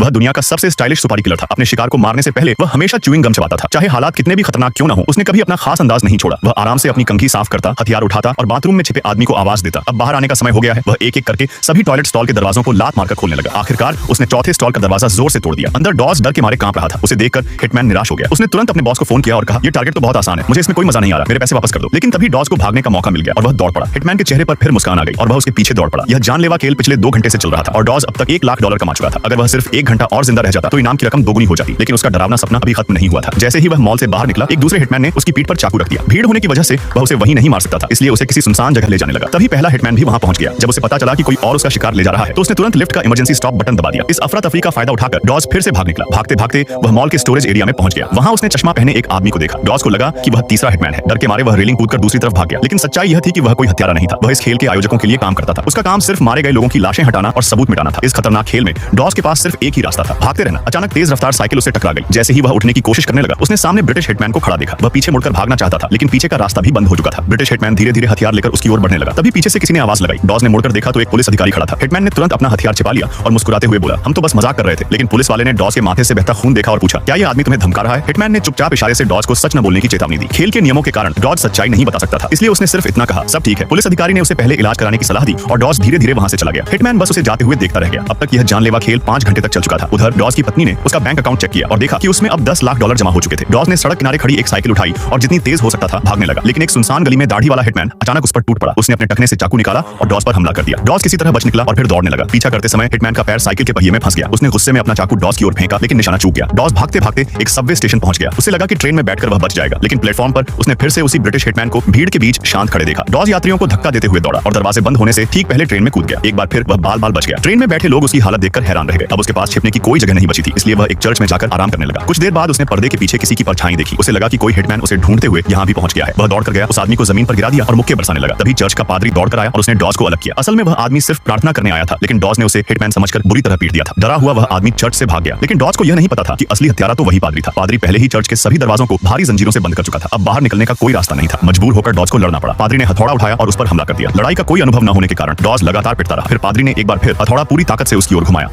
वह दुनिया का सबसे स्टाइलिश सुपारी किलर था। अपने शिकार को मारने से पहले वह हमेशा च्यूइंग गम चबाता था, चाहे हालात कितने भी खतरनाक क्यों न हो। उसने कभी अपना खास अंदाज नहीं छोड़ा। वह आराम से अपनी कंघी साफ करता, हथियार उठाता और बाथरूम में छिपे आदमी को आवाज देता। अब बाहर आने का समय हो गया है। वह एक एक करके सभी टॉयलेट स्टॉल के दरवाजों को लात मारकर खोलने लगा। आखिरकार उसने चौथे स्टॉल का दरवाजा जोर से तोड़ दिया। अंदर डॉस डर के मारे कांप रहा था। उसे देखकर हिटमैन निराश हो गया। उसने तुरंत अपने बॉस को फोन किया और कहा, ये टारगेट तो बहुत आसान है, मुझे इसमें कोई मजा नहीं आ रहा, मेरे पैसे वापस कर दो। लेकिन तभी डॉस को भागने का मौका मिल गया और वह दौड़ पड़ा। हिटमैन के चेहरे पर फिर मुस्कान आ गई और वह उसके पीछे दौड़ पड़ा। यह जानलेवा खेल पिछले 2 घंटे से चल रहा था और डॉस अब तक $1 लाख कमा चुका था। अगर वह सिर्फ 1 घंटा और जिंदा रह जाता तो इनाम की रकम दोगुनी हो जाती। लेकिन उसका डरावना सपना अभी खत्म नहीं हुआ था। जैसे ही वह मॉल से बाहर निकला, एक दूसरे हिटमैन ने उसकी पीठ पर चाकू रख दिया। भीड़ होने की वजह से वह उसे वहीं नहीं मार सकता था, इसलिए उसे किसी सुनसान जगह ले जाने लगा। तभी पहला हिटमैन भी वहां पहुंच गया। जब उसे पता चला कि कोई और उसका शिकार ले जा रहा है तो उसने तुरंत लिफ्ट का इमरजेंसी स्टॉप बटन दबा दिया। इस अफरा तफरी का फायदा उठाकर डॉस फिर से भाग निकला। भागते भागते वह मॉल के स्टोरेज एरिया में पहुंच गया। वहां उसने चश्मा पहने एक आदमी को देखा। डॉस को लगा कि वह तीसरा हिटमैन है। डर के मारे वह रेलिंग कूदकर दूसरी तरफ भाग गया। लेकिन सच्चाई यह थी कि वह कोई हत्यारा नहीं था। वह इस खेल के आयोजकों के लिए काम करता था। उसका काम सिर्फ मारे गए लोगों की लाशें हटाना और सबूत मिटाना था। इस खतरनाक खेल में डॉस के पास सिर्फ एक ही रास्ता था, भागते रहना। अचानक तेज रफ्तार साइकिल उसे टकरा गई। जैसे ही वह उठने की कोशिश करने लगा, उसने सामने ब्रिटिश हिटमैन को खड़ा देखा। वह पीछे मुड़कर भागना चाहता था, लेकिन पीछे का रास्ता भी बंद हो चुका था। ब्रिटिश हिटमैन धीरे धीरे हथियार लेकर उसकी ओर बढ़ने लगा। तभी पीछे से किसी ने आवाज लगाई। डॉस ने मुड़कर देखा तो एक पुलिस अधिकारी खड़ा था। हिटमैन ने तुरंत अपना हथियार छिपा लिया और मुस्कुराते हुए बोला, हम तो बस मजाक कर रहे थे। लेकिन पुलिस वाले ने डॉस के माथे से बहता खून देखा और पूछा, क्या यह आदमी तुम्हें धमका रहा है? हिटमैन ने चुपचाप इशारे से डॉस को सच न बोलने की चेतावनी दी। खेल के नियमों के कारण डॉस सच्चाई नहीं बता सकता था, इसलिए उसने सिर्फ इतना कहा, सब ठीक है। पुलिस अधिकारी ने उसे पहले इलाज कराने की सलाह दी और डॉस धीरे धीरे वहां से चला गया। हिटमैन बस उसे जाते हुए देखता रह गया। अब तक यह जानलेवा खेल 5 घंटे तक चल चुका था। उधर डॉस की पत्नी ने उसका बैंक अकाउंट चेक किया और देखा कि उसमें अब $10 लाख जमा हो चुके थे। डॉस ने सड़क किनारे खड़ी एक साइकिल उठाई और जितनी तेज हो सकता था भागने लगा। लेकिन एक सुनसान गली में दाढ़ी वाला हिटमैन अचानक उस पर टूट पड़ा। उसने अपने टखने से चाकू निकाला और डॉस पर हमला कर दिया। डॉस किसी तरह बच निकला और फिर दौड़ने लगा। पीछा करते समय हिटमैन का पैर साइकिल के पहिए में फंस गया। उसने गुस्से में अपना चाकू डॉस की ओर फेंका, लेकिन निशाना चूक गया। डॉस भागते भागते एक सबवे स्टेशन पहुंच गया। उसे लगा कि ट्रेन में बैठकर वह बच जाएगा, लेकिन प्लेटफॉर्म पर उसने फिर से उसी ब्रिटिश हिटमैन को भीड़ के बीच शांत खड़े देखा। डॉस यात्रियों को धक्का देते हुए दौड़ा और दरवाजे बंद होने से ठीक पहले ट्रेन में कूद गया। एक बार फिर वह बाल बाल बच गया। ट्रेन में बैठे लोग उसकी हालत देखकर हैरान रह गए। अब उसके पास छिपने की कोई जगह नहीं बची थी, इसलिए वह एक चर्च में जाकर आराम करने लगा। कुछ देर बाद उसने पर्दे के पीछे किसी की परछाई देखी। उसे लगा कि कोई हिटमैन उसे ढूंढते हुए यहाँ भी पहुंच गया है। वह दौड़कर गया, उस आदमी को जमीन पर गिरा दिया और मुक्के बरसाने लगा। तभी चर्च का पादरी दौड़कर आया और उसने डॉस को अलग किया। असल में वह आदमी सिर्फ प्रार्थना करने आया था, लेकिन डॉस ने उसे हिटमैन समझकर बुरी तरह पीट दिया था। डरा हुआ वह आदमी चर्च से भाग गया, लेकिन डॉस को यह नहीं पता था कि असली हत्यारा तो वही पादरी था। पादरी पहले ही चर्च के सभी दरवाजों को भारी जंजीरों से बंद कर चुका था। अब बाहर निकलने का कोई रास्ता नहीं था। मजबूर होकर डॉस को लड़ना पड़ा। पादरी ने हथौड़ा उठाया और उस पर हमला कर दिया। लड़ाई का कोई अनुभव न होने के कारण डॉस लगातार पिटता रहा। फिर पादरी ने एक बार फिर हथौड़ा पूरी ताकत से उसकी ओर घुमाया।